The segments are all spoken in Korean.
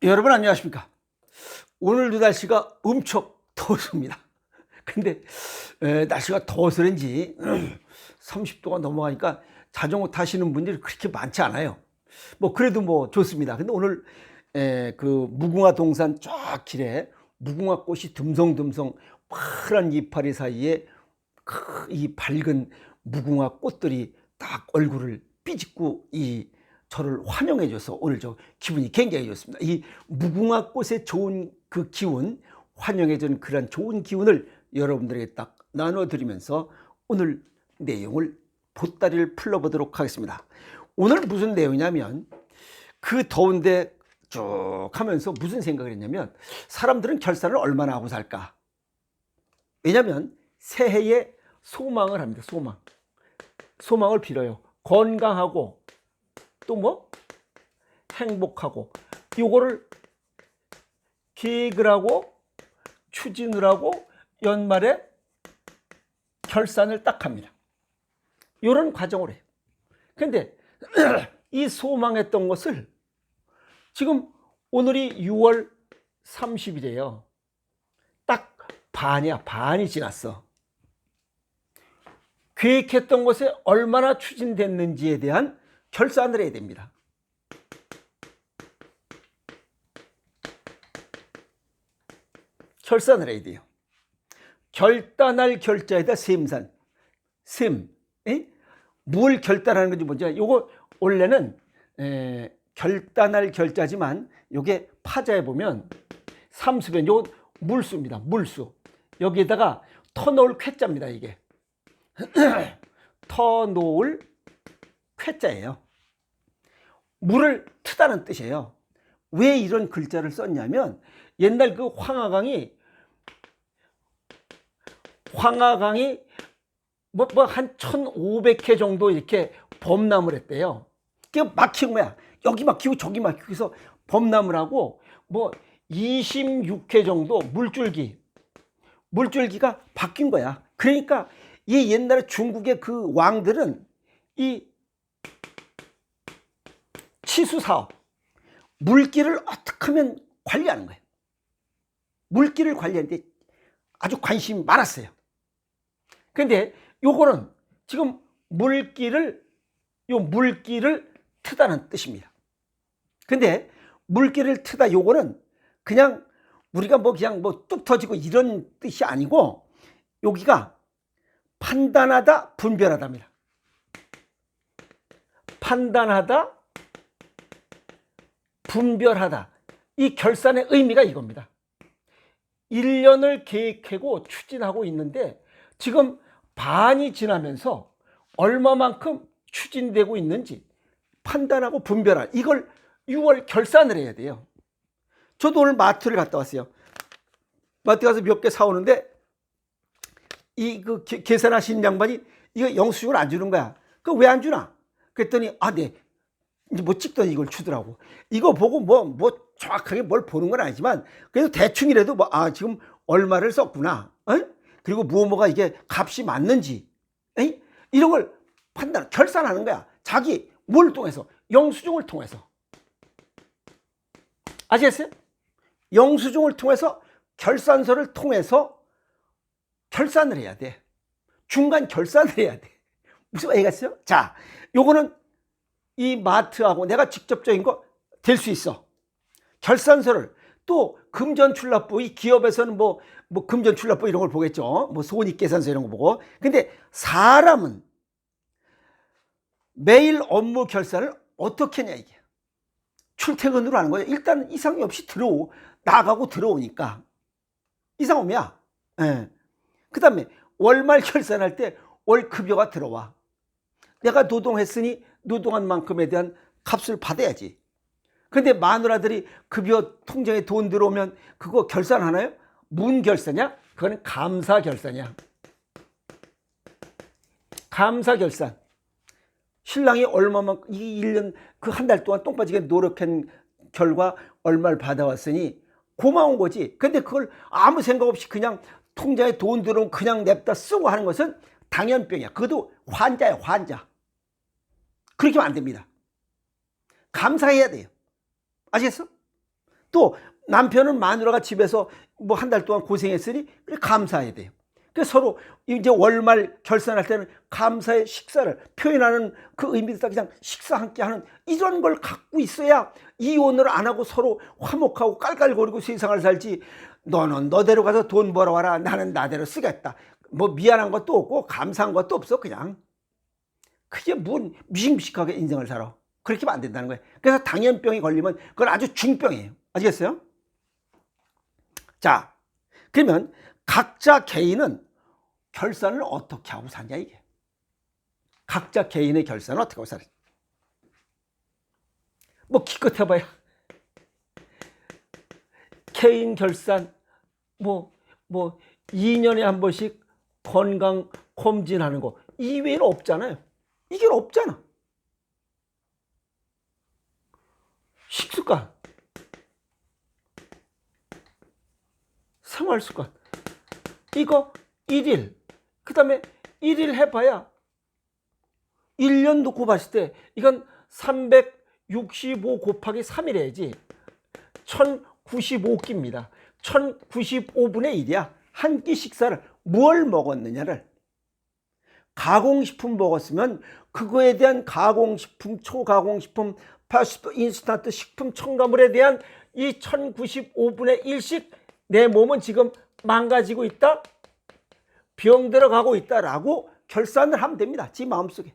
여러분 안녕하십니까? 오늘도 날씨가 엄청 더웠습니다. 근데 날씨가 더워서 그런지 30도가 넘어가니까 자전거 타시는 분들이 그렇게 많지 않아요. 뭐 그래도 뭐 좋습니다. 근데 오늘 그 무궁화 동산 쫙 길에 무궁화 꽃이 듬성듬성 파란 이파리 사이에 이 밝은 무궁화 꽃들이 딱 얼굴을 삐짓고 저를 환영해줘서 오늘 저 기분이 굉장히 좋습니다. 이 무궁화 꽃의 좋은 그 기운, 환영해준 그런 좋은 기운을 여러분들에게 딱 나눠드리면서 오늘 내용을 보따리를 풀러보도록 하겠습니다. 오늘 무슨 내용이냐면 그 더운데 쭉 하면서 무슨 생각을 했냐면 사람들은 결산을 얼마나 하고 살까? 왜냐면 새해에 소망을 합니다. 소망을 빌어요. 건강하고 또 뭐 행복하고 요거를 계획을 하고 추진을 하고 연말에 결산을 딱 합니다. 요런 과정을 해요. 근데 이 소망했던 것을 지금 오늘이 6월 30일이에요. 딱 반이 지났어. 계획했던 것에 얼마나 추진됐는지에 대한 결산을 해야 됩니다. 결산을 해야 돼요. 결단할 결자에다 셈산. 뭘 결단하는 건지 뭔지 요거 원래는 결단할 결자지만 요게 파자에 보면 삼수변 요 물수입니다. 물수. 여기에다가 터놓을 쾌자입니다. 이게 터놓을 쾌자예요. 물을 트다는 뜻이에요. 왜 이런 글자를 썼냐면 옛날 그 황하강이 뭐 한 1500회 정도 이렇게 범람을 했대요. 그게 막히는 거야. 여기 막히고 저기 막히고 해서 범람을 하고 뭐 26회 정도 물줄기가 바뀐 거야. 그러니까 이 옛날에 중국의 그 왕들은 이 치수사업, 물길을 어떻게 하면 관리하는 거예요. 물길을 관리하는데 아주 관심이 많았어요. 근데 요거는 지금 물길을 트다는 뜻입니다. 근데 물길을 트다 요거는 그냥 우리가 그냥 뚝 터지고 이런 뜻이 아니고 여기가 판단하다, 분별하다입니다. 판단하다, 분별하다. 이 결산의 의미가 이겁니다. 1년을 계획하고 추진하고 있는데 지금 반이 지나면서 얼마만큼 추진되고 있는지 판단하고 분별할 이걸 6월 결산을 해야 돼요. 저도 오늘 마트를 갔다 왔어요. 마트 가서 몇 개 사오는데 그 계산하시는 양반이 이거 영수증을 안 주는 거야. 그 왜 안 주나? 그랬더니 네. 이제 뭐 찍더니 이걸 주더라고. 이거 보고 뭐 정확하게 뭘 보는 건 아니지만 그래도 대충이라도 지금 얼마를 썼구나. 그리고 뭐가 이게 값이 맞는지 이런 걸 결산하는 거야. 자기 뭘 통해서? 영수증을 통해서. 아시겠어요? 영수증을 통해서 결산서를 통해서 결산을 해야 돼. 중간 결산을 해야 돼. 무슨 얘기가 있어요? 자, 요거는 이 마트하고 내가 직접적인 거 될 수 있어. 결산서를 또 금전출납부, 이 기업에서는 뭐 금전출납부 이런 걸 보겠죠. 뭐 손익계산서 이런 거 보고. 근데 사람은 매일 업무 결산을 어떻게 하냐 이게. 출퇴근으로 하는 거예요. 일단 이상이 없이 나가고 들어오니까 이상 없냐. 그 다음에 월말 결산할 때 월급여가 들어와. 내가 노동했으니 노동한 만큼에 대한 값을 받아야지. 근데 마누라들이 급여 통장에 돈 들어오면 그거 결산하나요? 문결산이야? 그거는 감사결산이야. 감사결산. 신랑이 얼마만큼 이 1년 그 한 달 동안 똥 빠지게 노력한 결과 얼마를 받아왔으니 고마운 거지. 근데 그걸 아무 생각 없이 그냥 통장에 돈 들어오면 그냥 냅다 쓰고 하는 것은 당연병이야. 그것도 환자야, 환자. 그렇게 하면 안 됩니다. 감사해야 돼요. 아시겠어? 또 남편은 마누라가 집에서 뭐 한 달 동안 고생했으니 그래 감사해야 돼요. 그래서 서로 이제 월말 결산할 때는 감사의 식사를 표현하는 그 의미도 그냥 식사 함께 하는 이런 걸 갖고 있어야 이혼을 안 하고 서로 화목하고 깔깔거리고 세상을 살지. 너는 너대로 가서 돈 벌어와라, 나는 나대로 쓰겠다. 뭐 미안한 것도 없고 감사한 것도 없어. 그냥 그게 뭔 미식미식하게 인생을 살아. 그렇게 하면 안 된다는 거예요. 그래서 당연병이 걸리면 그건 아주 중병이에요. 아시겠어요? 자, 그러면 각자 개인은 결산을 어떻게 하고 사냐 이게. 각자 개인의 결산을 어떻게 하고 살아. 뭐 기껏 해봐야 개인 결산 뭐 2년에 한 번씩 건강 검진하는 거 이외에는 없잖아요. 이게 없잖아. 식습관, 생활습관 이거 1일, 그 다음에 1일 해봐야 1년 놓고 봤을 때 이건 365 곱하기 3일 해야지 1095끼입니다. 1095분의 1이야. 한 끼 식사를 뭘 먹었느냐를. 가공식품 먹었으면 그거에 대한 가공식품, 초가공식품, 파스트, 인스턴트 식품 첨가물에 대한 이 1095분의 1씩 내 몸은 지금 망가지고 있다, 병 들어가고 있다라고 결산을 하면 됩니다. 지 마음속에.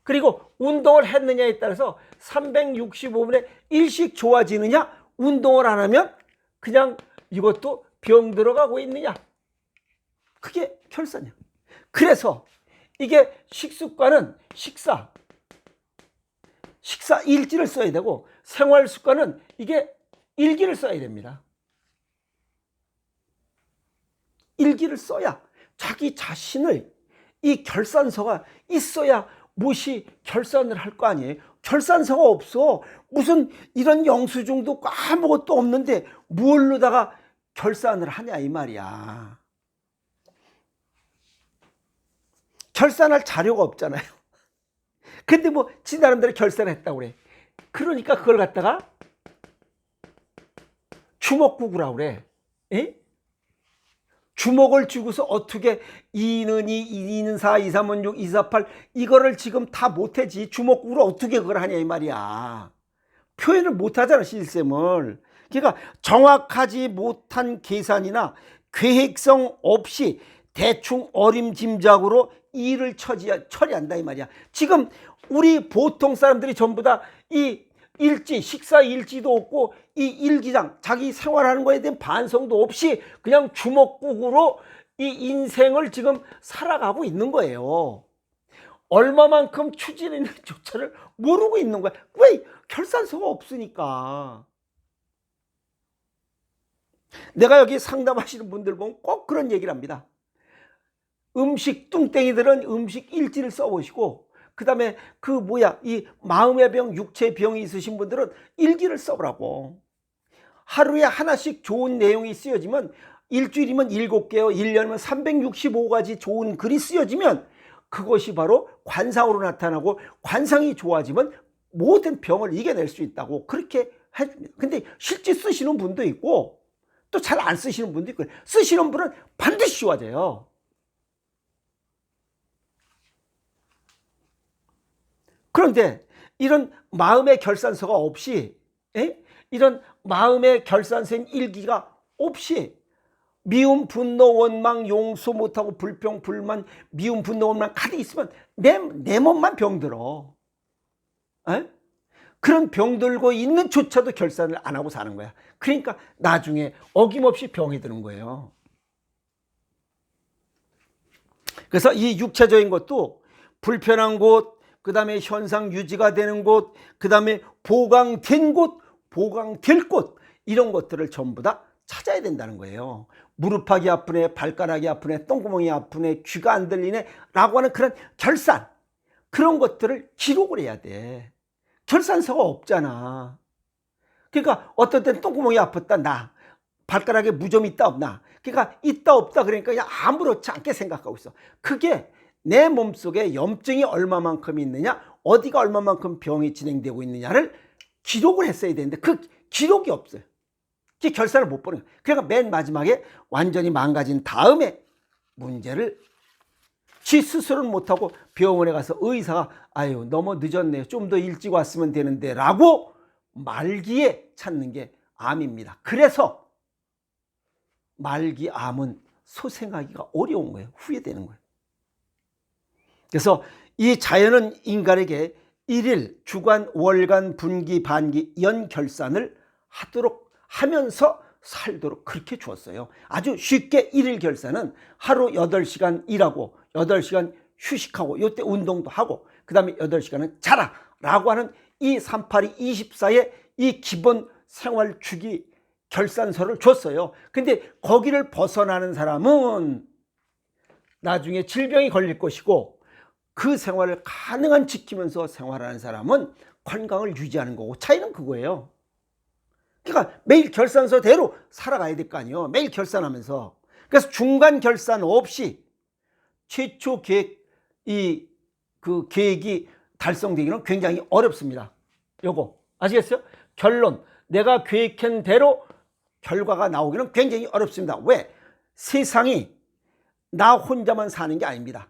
그리고 운동을 했느냐에 따라서 365분의 1씩 좋아지느냐, 운동을 안 하면 그냥 이것도 병 들어가고 있느냐. 그게 결산이야. 그래서 이게 식습관은 식사 일지를 써야 되고, 생활습관은 이게 일기를 써야 됩니다. 일기를 써야 자기 자신을, 이 결산서가 있어야 무엇이 결산을 할 거 아니에요. 결산서가 없어. 무슨 이런 영수증도 아무것도 없는데 뭘로다가 결산을 하냐 이 말이야. 결산할 자료가 없잖아요. 근데 뭐 지 나름대로 결산했다고 그래. 그러니까 그걸 갖다가 주먹구구라고 그래. 에? 주먹을 쥐고서 어떻게 2는 2, 2는 4, 2, 3은 6, 2, 4, 8 이거를 지금 다 못하지. 주먹구구로 어떻게 그걸 하냐 이 말이야. 표현을 못하잖아 실셈을. 그러니까 정확하지 못한 계산이나 계획성 없이 대충 어림짐작으로 일을 처리한다 이 말이야. 지금 우리 보통 사람들이 전부 다 이 일지, 식사 일지도 없고 이 일기장, 자기 생활하는 거에 대한 반성도 없이 그냥 주먹국으로 이 인생을 지금 살아가고 있는 거예요. 얼마만큼 추진했는지조차를 모르고 있는 거야. 왜? 결산서가 없으니까. 내가 여기 상담하시는 분들 보면 꼭 그런 얘기를 합니다. 음식 뚱땡이들은 음식 일지를 써보시고, 그 다음에 이 마음의 병, 육체의 병이 있으신 분들은 일기를 써보라고. 하루에 하나씩 좋은 내용이 쓰여지면, 일주일이면 7개요, 1년이면 365가지 좋은 글이 쓰여지면 그것이 바로 관상으로 나타나고, 관상이 좋아지면 모든 병을 이겨낼 수 있다고 그렇게 해줍니다. 근데 실제 쓰시는 분도 있고 또 잘 안 쓰시는 분도 있고, 쓰시는 분은 반드시 좋아져요. 그런데 이런 마음의 결산서가 없이, 이런 마음의 결산서인 일기가 없이 미움, 분노, 원망, 용서 못하고 불평, 불만, 미움, 분노, 원망 가득 있으면 내 몸만 병들어. 그런 병들고 있는 조차도 결산을 안 하고 사는 거야. 그러니까 나중에 어김없이 병이 드는 거예요. 그래서 이 육체적인 것도 불편한 곳, 그 다음에 현상 유지가 되는 곳, 그 다음에 보강된 곳, 보강될 곳, 이런 것들을 전부 다 찾아야 된다는 거예요. 무릎팍이 아프네, 발가락이 아프네, 똥구멍이 아프네, 귀가 안 들리네 라고 하는 그런 결산, 그런 것들을 기록을 해야 돼. 결산서가 없잖아. 그러니까 어떤 때는 똥구멍이 아팠다, 나. 발가락에 무좀이 있다 없나. 그러니까 있다 없다 그러니까 그냥 아무렇지 않게 생각하고 있어. 그게 내 몸속에 염증이 얼마만큼 있느냐, 어디가 얼마만큼 병이 진행되고 있느냐를 기록을 했어야 되는데 그 기록이 없어요. 그 결산을 못 보는 거예요. 그러니까 맨 마지막에 완전히 망가진 다음에 문제를 지 스스로는 못하고 병원에 가서 의사가 아유 너무 늦었네요. 좀 더 일찍 왔으면 되는데 라고 말기에 찾는 게 암입니다. 그래서 말기 암은 소생하기가 어려운 거예요. 후회되는 거예요. 그래서 이 자연은 인간에게 일일, 주간, 월간, 분기, 반기, 연 결산을 하도록 하면서 살도록 그렇게 주었어요. 아주 쉽게 일일 결산은 하루 8시간 일하고 8시간 휴식하고 요때 운동도 하고 그 다음에 8시간은 자라 라고 하는 이 38224의 이 기본 생활 주기 결산서를 줬어요. 근데 거기를 벗어나는 사람은 나중에 질병이 걸릴 것이고 그 생활을 가능한 지키면서 생활하는 사람은 건강을 유지하는 거고 차이는 그거예요. 그러니까 매일 결산서대로 살아가야 될 거 아니에요. 매일 결산하면서. 그래서 중간 결산 없이 최초 계획 그 계획이 달성되기는 굉장히 어렵습니다. 요거 아시겠어요? 결론 내가 계획한 대로 결과가 나오기는 굉장히 어렵습니다. 왜? 세상이 나 혼자만 사는 게 아닙니다.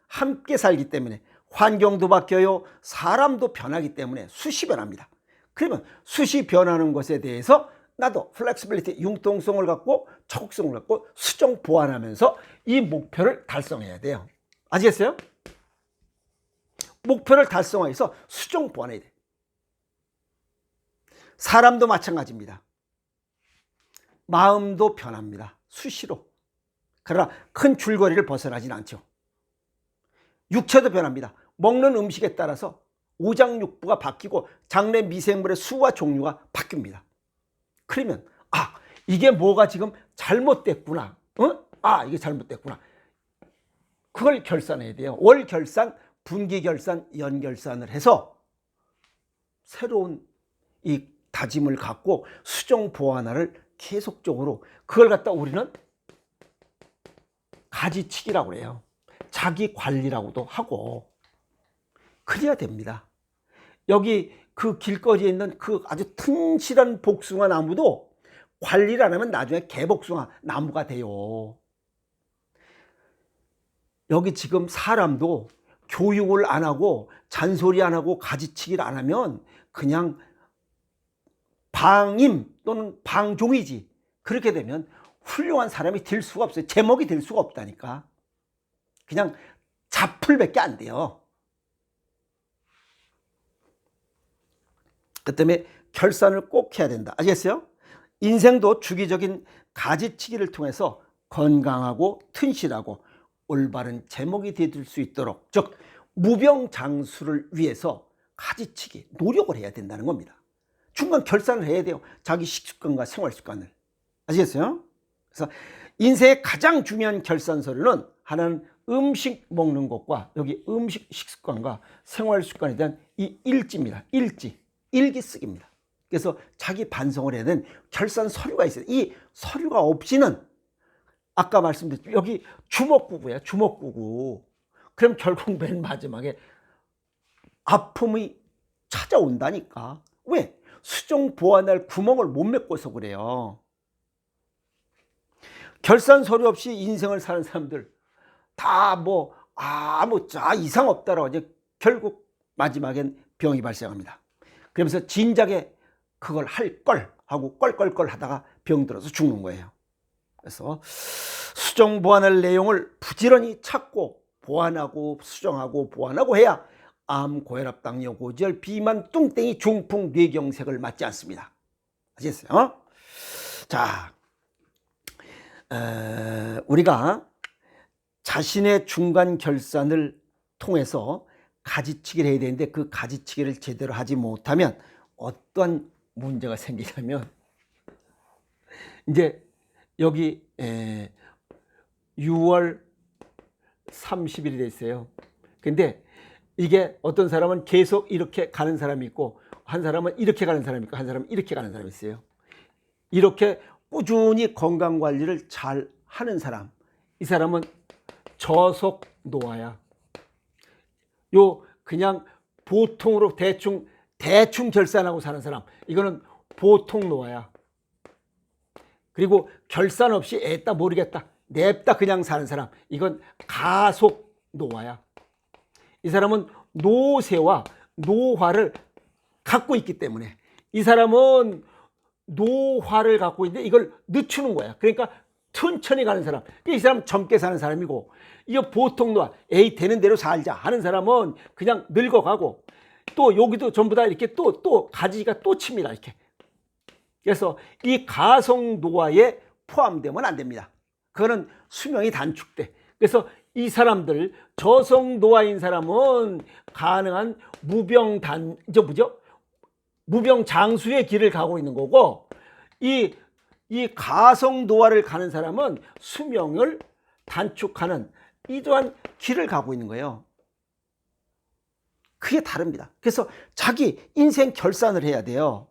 함께 살기 때문에 환경도 바뀌어요. 사람도 변하기 때문에 수시 변합니다. 그러면 수시 변하는 것에 대해서 나도 플렉시빌리티, 융통성을 갖고 적극성을 갖고 수정 보완하면서 이 목표를 달성해야 돼요. 아시겠어요? 목표를 달성하기 위해서 수정 보완해야 돼요. 사람도 마찬가지입니다. 마음도 변합니다. 수시로. 그러나 큰 줄거리를 벗어나진 않죠. 육체도 변합니다. 먹는 음식에 따라서 오장육부가 바뀌고 장내 미생물의 수와 종류가 바뀝니다. 그러면 이게 뭐가 지금 잘못됐구나. 이게 잘못됐구나. 그걸 결산해야 돼요. 월 결산, 분기 결산, 연 결산을 해서 새로운 이 다짐을 갖고 수정 보완화를 계속적으로 그걸 갖다 우리는 가지치기라고 해요. 자기 관리라고도 하고 그래야 됩니다. 여기 그 길거리에 있는 그 아주 튼실한 복숭아 나무도 관리를 안 하면 나중에 개복숭아 나무가 돼요. 여기 지금 사람도 교육을 안 하고 잔소리 안 하고 가지치기를 안 하면 그냥 방임 또는 방종이지. 그렇게 되면 훌륭한 사람이 될 수가 없어요. 제목이 될 수가 없다니까. 그냥 잡풀밖에 안 돼요. 그 때문에 결산을 꼭 해야 된다. 아시겠어요? 인생도 주기적인 가지치기를 통해서 건강하고 튼실하고 올바른 제목이 될 수 있도록, 즉 무병장수를 위해서 가지치기, 노력을 해야 된다는 겁니다. 중간 결산을 해야 돼요. 자기 식습관과 생활습관을. 아시겠어요? 그래서 인생의 가장 중요한 결산서는 하나는 음식 먹는 것과 여기 음식 식습관과 생활습관에 대한 이 일지입니다. 일기 쓰기입니다. 그래서 자기 반성을 해야 되는 결산 서류가 있어요. 이 서류가 없이는 아까 말씀드렸죠. 여기 주먹구구예요. 주먹구구. 그럼 결국 맨 마지막에 아픔이 찾아온다니까. 왜? 수정 보완할 구멍을 못 메꿔서 그래요. 결산 서류 없이 인생을 사는 사람들 다 아무 이상 없다라고 이제 결국 마지막엔 병이 발생합니다. 그러면서 진작에 그걸 할 걸 하고 껄껄껄 하다가 병 들어서 죽는 거예요. 그래서 수정 보완할 내용을 부지런히 찾고 보완하고 수정하고 보완하고 해야 암, 고혈압, 당뇨, 고지혈, 비만, 뚱땡이, 중풍, 뇌경색을 맞지 않습니다. 아시겠어요? 자, 우리가 자신의 중간 결산을 통해서 가지치기를 해야 되는데 그 가지치기를 제대로 하지 못하면 어떤 문제가 생기냐면 이제 여기 6월 30일이 됐어요. 근데 이게 어떤 사람은 계속 이렇게 가는 사람이 있고 한 사람은 이렇게 가는 사람이 있고 한 사람은 이렇게 가는 사람이 있어요. 이렇게 꾸준히 건강관리를 잘 하는 사람, 이 사람은 저속 노화야. 그냥 보통으로 대충 대충 결산하고 사는 사람, 이거는 보통 노화야. 그리고 결산 없이 애따 모르겠다, 냅다 그냥 사는 사람, 이건 가속 노화야. 이 사람은 노쇠와 노화를 갖고 있기 때문에, 이 사람은 노화를 갖고 있는데 이걸 늦추는 거야. 그러니까 천천히 가는 사람, 이 사람 젊게 사는 사람이고, 이거 보통 노화, 에이 되는 대로 살자 하는 사람은 그냥 늙어가고, 또 여기도 전부 다 이렇게 또 가지가 또 칩니다, 이렇게. 그래서 이 가속 노화에 포함되면 안 됩니다. 그거는 수명이 단축돼. 그래서 이 사람들, 저속 노화인 사람은 가능한 무병장수의 길을 가고 있는 거고, 이 가속 노화를 가는 사람은 수명을 단축하는 이러한 길을 가고 있는 거예요. 그게 다릅니다. 그래서 자기 인생 결산을 해야 돼요.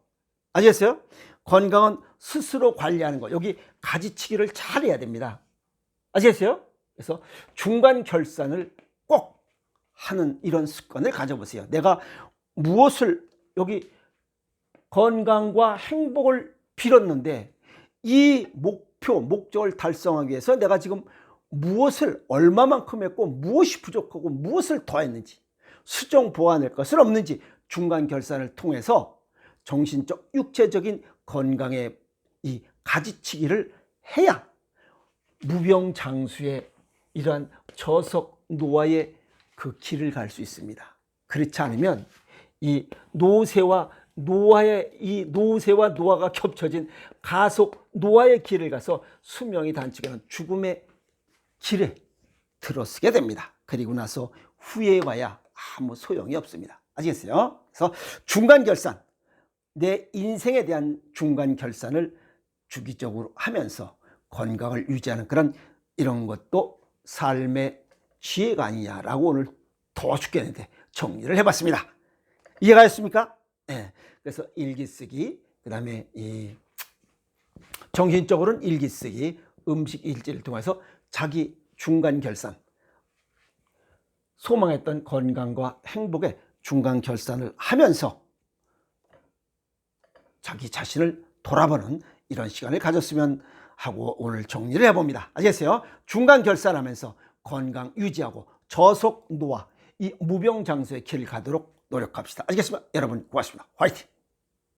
아시겠어요? 건강은 스스로 관리하는 거, 여기 가지치기를 잘 해야 됩니다. 아시겠어요? 그래서 중간 결산을 꼭 하는 이런 습관을 가져보세요. 내가 무엇을, 여기 건강과 행복을 빌었는데, 이 목적을 달성하기 위해서 내가 지금 무엇을 얼마만큼 했고, 무엇이 부족하고 무엇을 더했는지, 수정 보완할 것은 없는지 중간 결산을 통해서 정신적, 육체적인 건강의 이 가지치기를 해야 무병장수의 이러한 저속 노화의 그 길을 갈 수 있습니다. 그렇지 않으면 이 노쇠와 노화가 겹쳐진 가속 노화의 길을 가서 수명이 단축하는 죽음의 길에 들어서게 됩니다. 그리고 나서 후회해봐야 아무 소용이 없습니다. 아시겠어요? 그래서 중간 결산, 내 인생에 대한 중간 결산을 주기적으로 하면서 건강을 유지하는 그런 이런 것도 삶의 지혜가 아니냐라고 오늘 더워 죽겠는데 정리를 해봤습니다. 이해가 됐습니까? 네. 그래서 일기 쓰기, 그 다음에 이 정신적으로는 일기 쓰기, 음식 일지를 통해서 자기 중간 결산, 소망했던 건강과 행복의 중간 결산을 하면서 자기 자신을 돌아보는 이런 시간을 가졌으면 하고 오늘 정리를 해봅니다. 아시겠어요? 중간 결산하면서 건강 유지하고 저속 노화, 이 무병장수의 길을 가도록 노력합시다. 아시겠습니까? 여러분 고맙습니다. 화이팅!